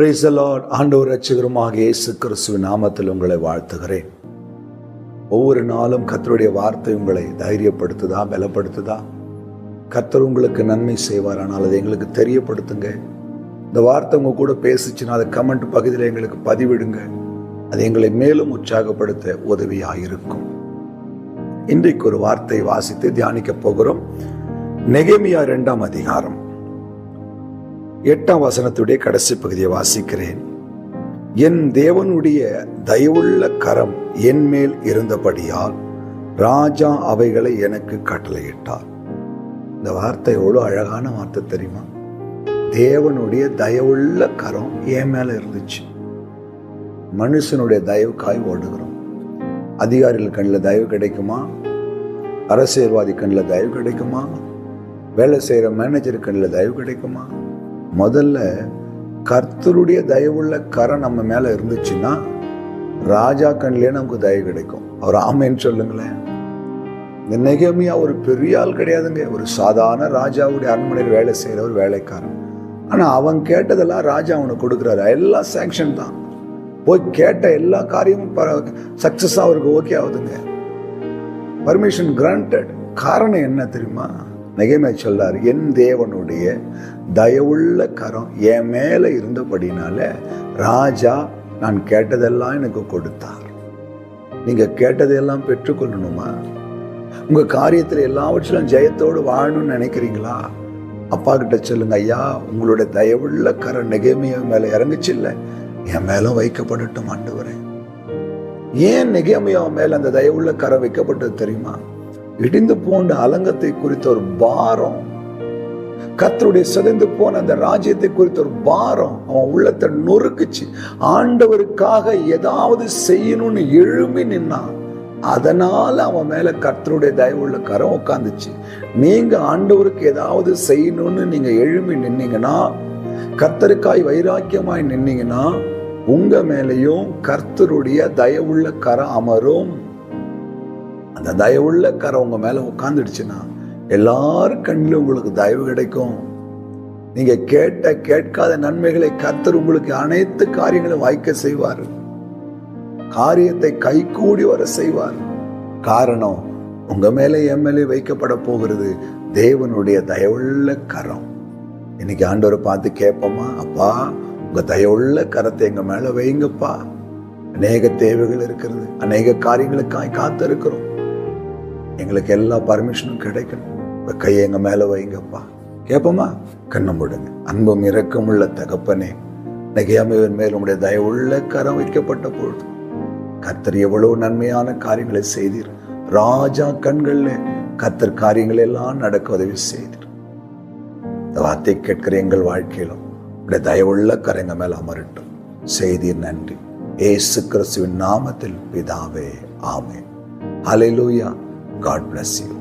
Praise the Lord. ஆண்டவர் இரட்சகருமாக இயேசு கிறிஸ்துவின் நாமத்தில் உங்களை வாழ்த்துகிறேன். ஒவ்வொரு நாளும் கர்த்தருடைய வார்த்தை உங்களை தைரியப்படுத்துதா, பலப்படுத்துதா? கர்த்தர் உங்களுக்கு நன்மை செய்வார். ஆனால் அதை எங்களுக்கு தெரியப்படுத்துங்க. இந்த வார்த்தை உங்க கூட பேசிச்சுன்னா அதை கமெண்ட் பகுதியில் எங்களுக்கு பதிவிடுங்க. அது எங்களை மேலும் உற்சாகப்படுத்த உதவியாக இருக்கும். இன்றைக்கு ஒரு வார்த்தை வாசித்து தியானிக்க போகிறோம். நெகேமியா 2ஆம் அதிகாரம் 8ஆம் வசனத்துடைய கடைசி பகுதியை வாசிக்கிறேன். என் தேவனுடைய தயவுள்ள கரம் என் மேல் இருந்தபடியால் ராஜா அவைகளை எனக்கு கட்டளையிட்டார். இந்த வார்த்தை எவ்வளவு அழகான வார்த்தை தெரியுமா? தேவனுடைய தயவுள்ள கரம் என் மேல இருந்துச்சு. மனுஷனுடைய தயவுக்காய் ஓடுகிறோம். அதிகாரிகள் கண்ணில் தயவு கிடைக்குமா? அரசியல்வாதி கண்ணில் தயவு கிடைக்குமா? வேலை செய்யற மேனேஜர் கண்ணில் தயவு கிடைக்குமா? முதல்ல கர்த்தருடைய தயவுள்ள கரம் நம்ம மேல இருந்துச்சுன்னா ராஜா கண்ணிலே நமக்கு தயவு கிடைக்கும். அவர் ஆமைன்னு சொல்லுங்களேன். இந்த நெகேமியா ஒரு பெரிய ஆள் கிடையாதுங்க. ஒரு சாதாரண ராஜாவுடைய அரண்மனையில் வேலை செய்யற ஒரு வேலைக்காரன். ஆனா அவன் கேட்டதெல்லாம் ராஜா அவனுக்கு கொடுக்குறாரு. எல்லாம் சாங்ஷன் தான். போய் கேட்ட எல்லா காரியமும் சக்சஸா அவருக்கு ஓகே ஆகுதுங்க. Permission granted. காரணம் என்ன தெரியுமா? நெகேமியா சொல்றாரு, என் தேவனுடைய தயவுள்ள கரம் என் மேல இருந்தபடினால ராஜா நான் கேட்டதெல்லாம் எனக்கு கொடுத்தார். நீங்க கேட்டதையெல்லாம் பெற்றுக்கொள்ளணுமா? உங்க காரியத்தில் எல்லாவற்றிலும் ஜெயத்தோடு வாழணும்னு நினைக்கிறீங்களா? அப்பா கிட்ட சொல்லுங்க, ஐயா உங்களுடைய தயவுள்ள கரம் நெகேமியா மேல இறங்குச்சு இல்ல, என் மேலும் வைக்கப்படட்டும் ஆண்டவரே. ஏன் நெகேமியா மேல அந்த தயவுள்ள கரம் வைக்கப்பட்டது தெரியுமா? இடிந்து போன்ற அலங்கத்தை குறித்த ஒரு பாரம், கர்த்தருடைய சிதைந்து போன அந்த ராஜ்யத்தை குறித்த ஒரு பாரம் அவன் உள்ளத்தை நொறுக்குச்சு. ஆண்டவருக்காக ஏதாவது செய்யணும்னு எழும்பி நின்னான். அதனால அவன் மேல கர்த்தருடைய தயவுள்ள கரம் உட்கார்ந்துச்சு. நீங்க ஆண்டவருக்கு ஏதாவது செய்யணும்னு நீங்க எழும்பி நின்னீங்கன்னா, கர்த்தருக்காய் வைராக்கியமாய் நின்னீங்கன்னா, உங்க மேலையும் கர்த்தருடைய தயவுள்ள கரம் அமரும். அந்த தயவுள்ள கரம் உங்க மேல உட்கார்ந்துடுச்சுன்னா எல்லாரும் கண்ணிலும் உங்களுக்கு தயவு கிடைக்கும். நீங்க கேட்காத நன்மைகளை கர்த்தர் உங்களுக்கு அனைத்து காரியங்களும் வாய்க்க செய்வார். காரியத்தை கைகூடி வர செய்வார். காரணம், உங்க மேலே என் மேலே வைக்கப்பட போகிறது தேவனுடைய தயவுள்ள கரம். இன்னைக்கு ஆண்டவரை பார்த்து கேட்போமா, அப்பா உங்க தயவுள்ள கரத்தை எங்க மேல வைங்கப்பா. அநேக தேவைகள் இருக்கிறது, அநேக காரியங்களுக்காய் காத்து இருக்கிறோம். எங்களுக்கு எல்லா பர்மிஷனும் கிடைக்கணும். கையை எங்க மேல வைங்கப்பா. கேட்போமா? கண்ணை மூடுங்க. அன்பும் இரக்கமுள்ள தகப்பனே, நெகேமியாவின் மேல் உடைய தயவுள்ள கரம் வைக்கப்பட்ட பொழுது கர்த்தர் எவ்வளவு நன்மையான காரியங்களை செய்தீர். ராஜா கண்கள்ல கர்த்தர் காரியங்கள் எல்லாம் நடக்க உதவி செய்தீர். இந்த வார்த்தை கேட்கிற எங்கள் வாழ்க்கையிலும் உடைய தயவுள்ள கரம் எங்க மேல அமரட்டும் செய்தீர். நன்றி. இயேசு கிறிஸ்துவின் நாமத்தில் பிதாவே, ஆமென். ஹல்லேலூயா. God bless you.